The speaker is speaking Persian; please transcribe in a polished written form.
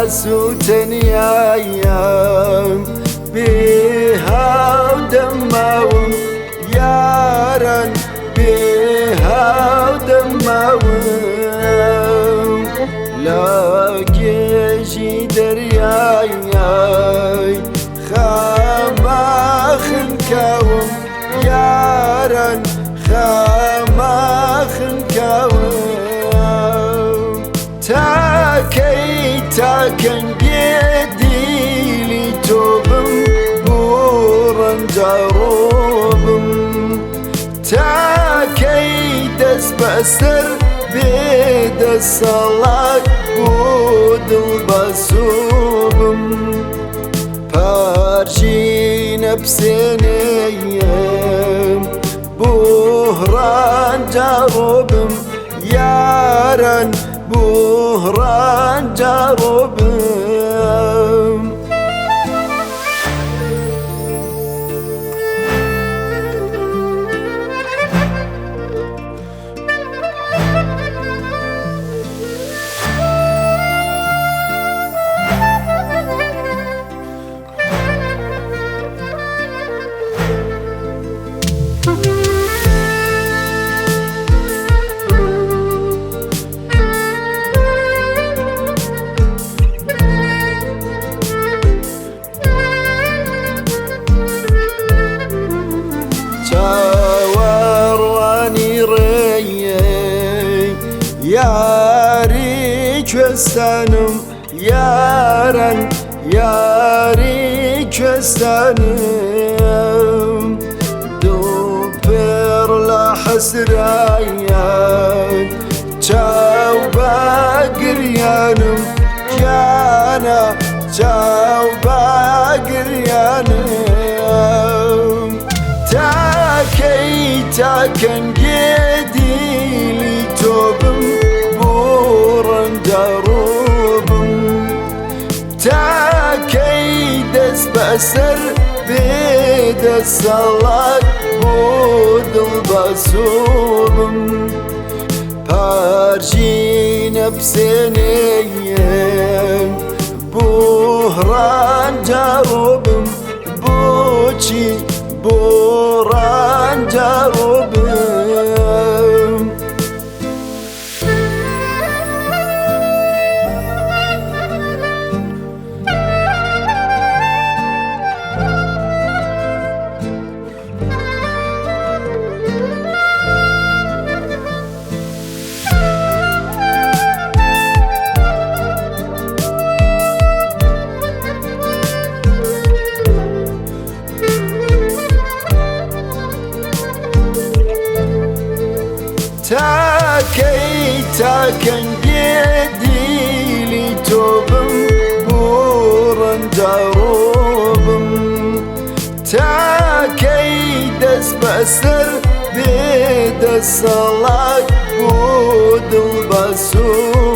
سوتنيايام بها ودماوم يارن بها ودماوم لاقيشي درياي خما خنكاوم يارن خما خنكاوم تاكن بيدي لي توبم بورن جاروبم تاكي دس بسر بيد الصلاة ودل بسوبم بارشي نفسينيم بوهران جاروبم يارن بوهران جاروبم ياري كستانم يارن ياري كستانم دوبر لحسرايان تشاو باقريانم جانا تشاو باقريانم تاكن جدي لي توبم بورن جاروبم تاكي دس بأسر بيد الصلاة ودل بسوبم بارشي نفسينيم بوهران جاروبم بوشي بوران جاروبم تاكن بيدي لي توبم بورن جاروبم تاكي دس بسر بيد الصلاة ودل بسوبم